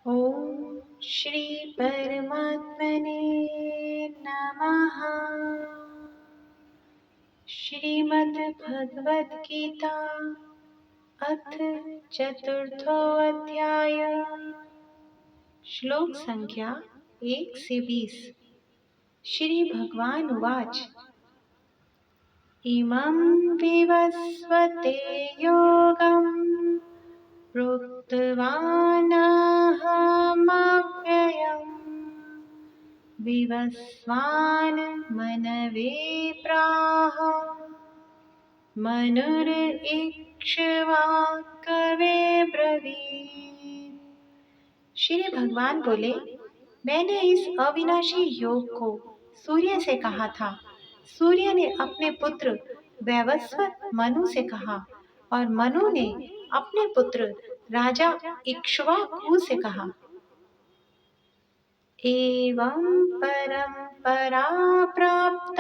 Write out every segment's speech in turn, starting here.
ओम श्री परमात्मने नमः। श्रीमद् भगवद गीता अथ चतुर्थोऽध्याय। श्लोक संख्या 1 से 20। श्री भगवान उवाच। इमं विवस्वते योगं प्रोक्तवानहमव्ययम् विवस्वान् मनवे प्राह मनुरीक्ष्वाकवे ब्रवीत्। श्री भगवान बोले, मैंने इस अविनाशी योग को सूर्य से कहा था। सूर्य ने अपने पुत्र वैवस्वत मनु से कहा और मनु ने अपने पुत्र राजा इक्ष्वाकु से कहा। एवं परंपरा प्राप्त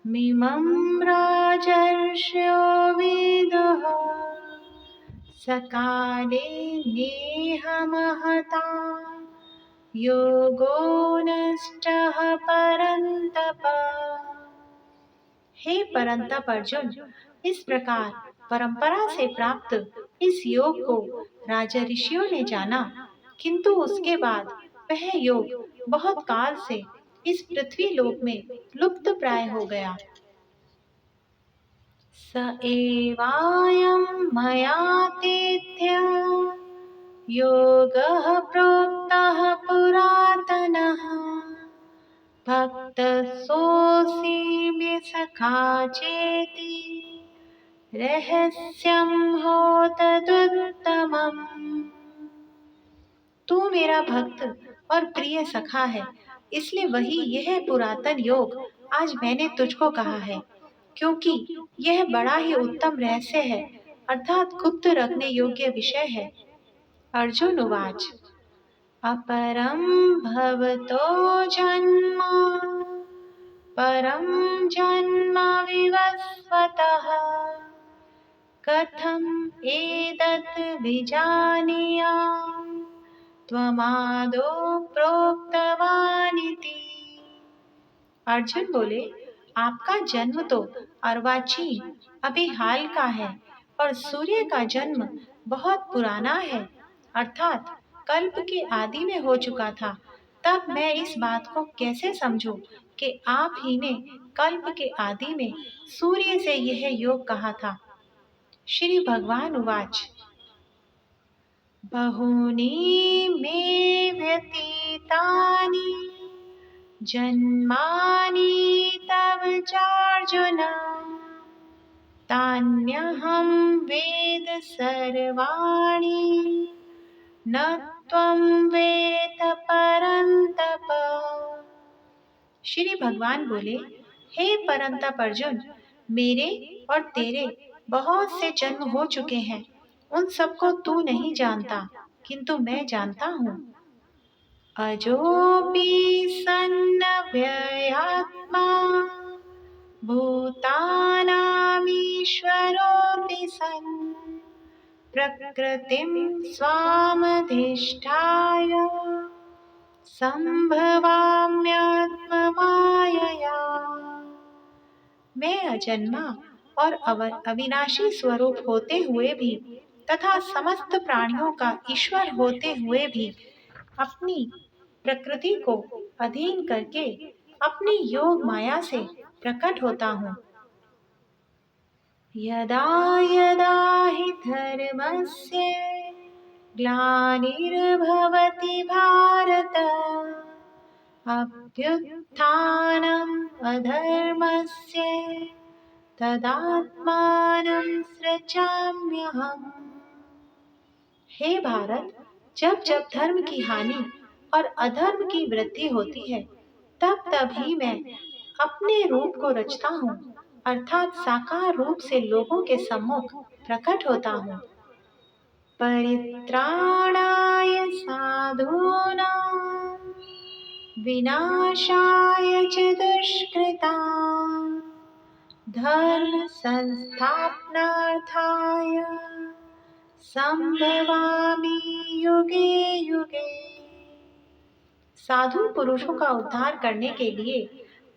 मिमं राजर्षयो विदुः सकाले नेह महता योगो नष्टः परन्तप। हे परंतप अर्जुन, इस प्रकार परंपरा से प्राप्त इस योग को राजा ऋषियों ने जाना, किंतु उसके बाद वह योग बहुत काल से इस पृथ्वी लोक में लुप्त प्राय हो गया। स एवायं मया तेऽद्य योगः प्रोक्तः पुरातनः भक्तसोऽसि मे सखा चेति रहस्यं होतदुत्तमम्। तू मेरा भक्त और प्रिय सखा है, इसलिए वही यह पुरातन योग आज मैंने तुझको कहा है, क्योंकि यह बड़ा ही उत्तम रहस्य है, अर्थात गुप्त रखने योग्य विषय है। अर्जुन उवाच। अपरं भवतो जन्म परं जन्म विवस्वतः कथम एतत् विजानीयाम् त्वमादौ प्रोक्तवानिति। अर्जुन बोले, आपका जन्म तो अर्वाचीन अभी हाल का है और सूर्य का जन्म बहुत पुराना है, अर्थात कल्प के आदि में हो चुका था। तब मैं इस बात को कैसे समझूं कि आप ही ने कल्प के आदि में सूर्य से यह योग कहा था। श्री भगवान उवाच। बहूनि मे व्यतीतानि जन्मानि तव चार्जुन तान्यहं वेद सर्वाणि न त्वं वेद परन्तप। श्री भगवान बोले, हे परंतप अर्जुन, मेरे और तेरे बहुत से जन्म हो चुके हैं, उन सबको तू नहीं जानता, किंतु मैं जानता हूँ। अजोऽपि सन्नव्ययात्मा भूतानामीश्वरोऽपि सन् प्रकृतिं स्वामधिष्ठाय संभवाम्यात्ममायया। मैं अजन्मा और अविनाशी स्वरूप होते हुए भी तथा समस्त प्राणियों का ईश्वर होते हुए भी अपनी प्रकृति को अधीन करके अपनी योग माया से प्रकट होता हूँ। यदा यदा हि धर्मस्य ग्लानिर्भवति भारत अभ्युत्थानम् अधर्मस्य तदात्मानं सृजाम्यहम्। हे भारत, जब जब धर्म की हानि और अधर्म की वृद्धि होती है, तब तब ही मैं अपने रूप को रचता हूँ, अर्थात साकार रूप से लोगों के सम्मुख प्रकट होता हूँ। परित्राणाय साधूनां विनाशाय च दुष्कृतां धर्म संस्थापनार्थाय संभवामि युगे युगे युगे। साधु पुरुषों का उद्धार करने के लिए,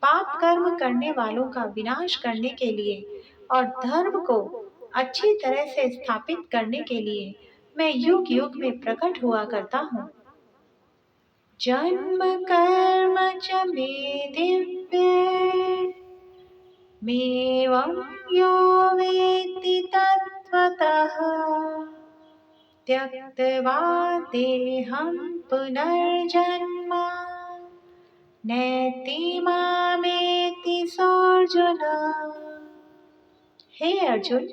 पाप कर्म करने वालों का विनाश करने के लिए और धर्म को अच्छी तरह से स्थापित करने के लिए मैं युग युग में प्रकट हुआ करता हूँ। जन्म कर्म च मे दिव्ये मेवं यो वेत्ति तत्त्वतः त्यक्त्वा देहं पुनर्जन्म नैति मामेति सोऽर्जुन। हे अर्जुन,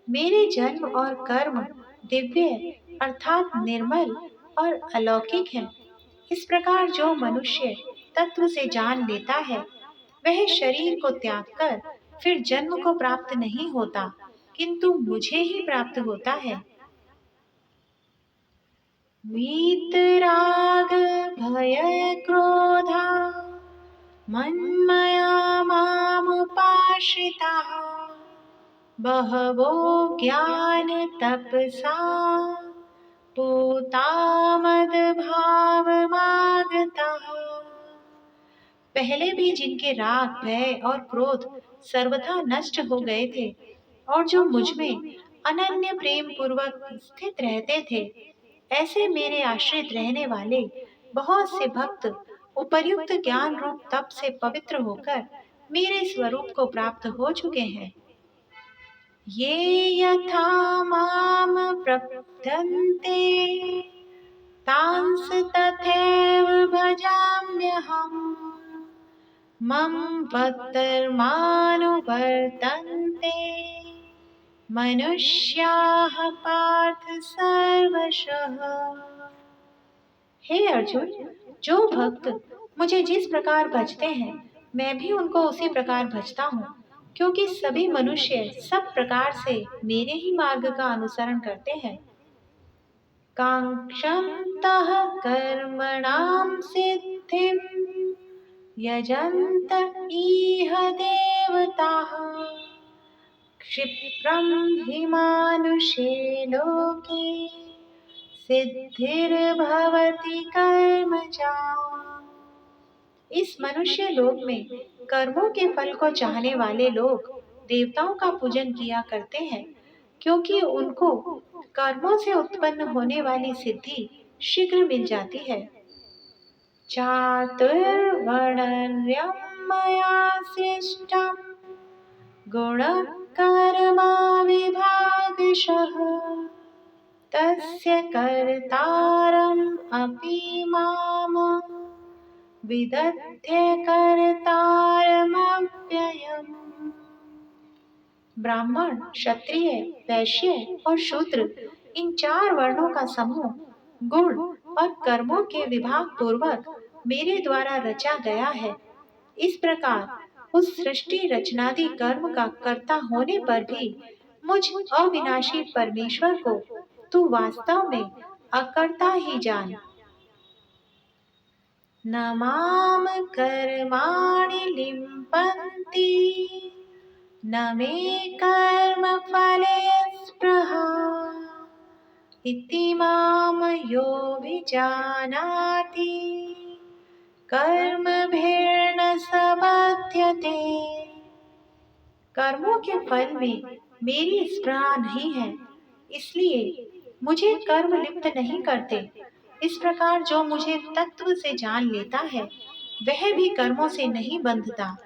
मेरे जन्म और कर्म दिव्य अर्थात निर्मल और अलौकिक हैं। इस प्रकार जो मनुष्य तत्व से जान लेता है वह शरीर को त्याग कर फिर जन्म को प्राप्त नहीं होता, किंतु मुझे ही प्राप्त होता है। वीतराग भय क्रोधा मन्मया मामुपाश्रिताः बहवो ज्ञान तपसा पूता मद्भावमागताः। पहले भी जिनके राग, भय और क्रोध सर्वथा नष्ट हो गए थे और जो मुझ में अनन्य प्रेम पूर्वक स्थित रहते थे, ऐसे मेरे आश्रित रहने वाले बहुत से भक्त उपर्युक्त ज्ञान रूप तप से पवित्र होकर मेरे स्वरूप को प्राप्त हो चुके हैं। ये यथा माम प्रपद्यन्ते तांस तथैव भजाम्यहम् मम भक्तर्मानुवर्तन्ते मनुष्याः पार्थ सर्वशः। हे अर्जुन, जो भक्त मुझे जिस प्रकार भजते हैं मैं भी उनको उसी प्रकार भजता हूँ, क्योंकि सभी मनुष्य सब प्रकार से मेरे ही मार्ग का अनुसरण करते हैं। कांक्षन्तः कर्मणां सिद्धिं यजन्त इह देवताः क्षिप्रं हि मानुषे लोके सिद्धिर्भवति कर्मजा। इस मनुष्य लोक में कर्मों के फल को चाहने वाले लोग देवताओं का पूजन किया करते हैं, क्योंकि उनको कर्मों से उत्पन्न होने वाली सिद्धि शीघ्र मिल जाती है। चातुर्वर्ण्यं मया सृष्टं गुणकर्मा विभागशः तस्य कर्तारम् अपि माम विदध्ये कर्तारमव्ययम्। ब्राह्मण, क्षत्रिय, वैश्य और शूद्र, इन चार वर्णों का समूह गुण और कर्मों के विभाग पूर्वक मेरे द्वारा रचा गया है। इस प्रकार उस सृष्टि रचनादि कर्म का कर्ता होने पर भी मुझ अविनाशी परमेश्वर को तू वास्तव में अकर्ता ही जान। न माम कर्माणि लिम्पन्ति न मे कर्म फले स्पृहा इति माम योऽभिजानाति कर्मभिर्न सबध्यते। कर्मों के फल में मेरी स्पृहा नहीं है, इसलिए मुझे कर्म लिप्त नहीं करते। इस प्रकार जो मुझे तत्व से जान लेता है वह भी कर्मों से नहीं बंधता।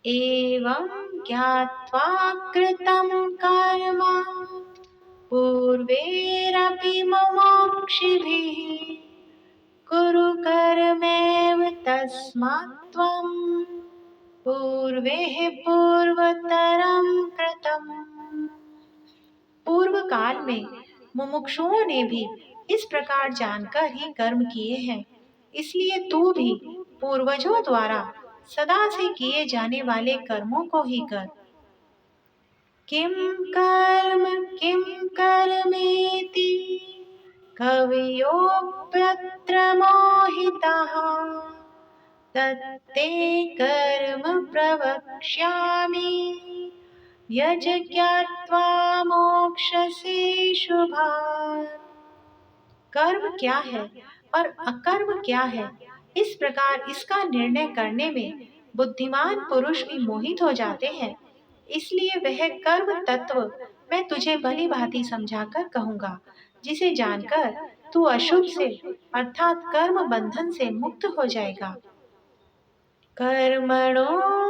एवं ज्ञात्वा कृतं कर्म पूर्वैरपि मुमुक्षुभिः कुरु कर्मैव तस्मात् त्वं पूर्वैः पूर्वतरं कृतम्। पूर्व काल में मुमुक्षुओं ने भी इस प्रकार जानकर ही कर्म किए हैं, इसलिए तू भी पूर्वजों द्वारा सदा से किए जाने वाले कर्मों को ही कर। किम कर्मेति कवयोऽप्यत्र मोहिताः तत्ते कर्म प्रवक्ष्यामि यज ज्ञात्वा मोक्षसे शुभात्। कर्म क्या है और अकर्म क्या है, इस प्रकार इसका निर्णय करने में बुद्धिमान पुरुष भी मोहित हो जाते हैं। इसलिए वह कर्म तत्व मैं तुझे भली भांति समझाकर कहूँगा, जिसे जानकर तू अशुभ से अर्थात कर्म बंधन से मुक्त हो जाएगा। कर्मणो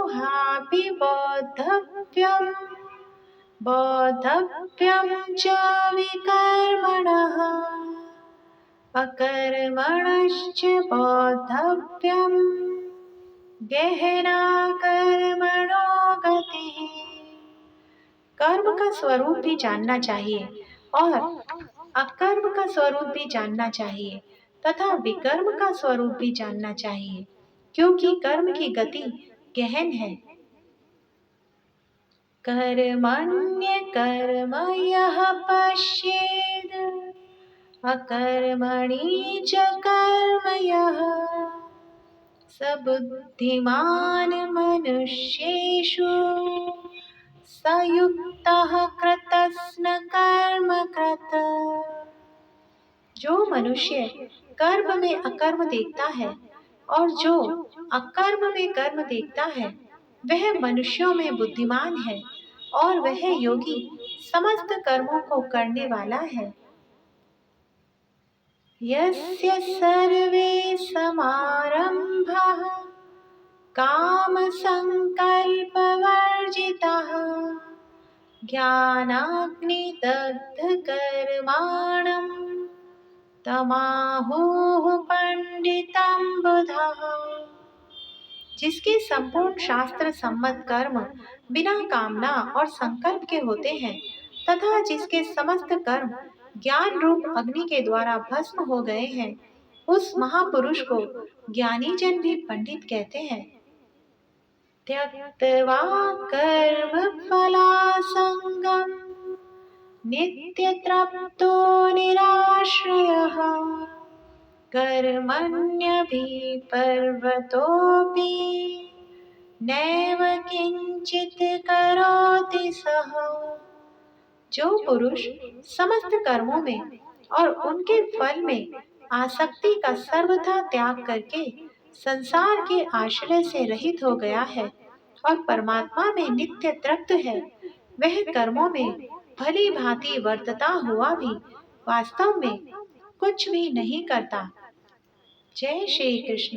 हापि बोद्धव्यम बोद्धव्यम च विकर्मणः अकर्मणश्च बोद्धव्यम गहना कर्मणो गतिः। कर्म का स्वरूप भी जानना चाहिए और अकर्म का स्वरूप भी जानना चाहिए तथा विकर्म का स्वरूप भी जानना चाहिए, क्योंकि कर्म की गति गहन है। कर्मण्य कर्म यः पश्येद अकर्मणि च कर्म यः स बुद्धिमान मनुष्येषु स युक्तः कृतस्न कर्म कृत। जो मनुष्य कर्म में अकर्म देखता है और जो अकर्म में कर्म देखता है, वह मनुष्यों में बुद्धिमान है और वह योगी समस्त कर्मों को करने वाला है। यस्य सर्वे समारंभाः काम संकल्प वर्जिताः ज्ञानाग्निदग्ध कर्माणं तमाहुः पंडितं बुधाः। जिसके संपूर्ण शास्त्र सम्मत कर्म बिना कामना और संकल्प के होते हैं तथा जिसके समस्त कर्म ज्ञान रूप अग्नि के द्वारा भस्म हो गए हैं, उस महापुरुष को ज्ञानी जन भी पंडित कहते हैं। त्यक्त्वा कर्म फलासंगम नित्य तृप्तो निराश्रयः कर्मण्यभिपर्वतोऽपि नैव किंचित करोति सः। जो पुरुष समस्त कर्मों में और उनके फल में आसक्ति का सर्वथा त्याग करके संसार के आश्रय से रहित हो गया है और परमात्मा में नित्य तृप्त है, वह कर्मों में भली भांति वर्तता हुआ भी वास्तव में कुछ भी नहीं करता। जय श्री कृष्ण।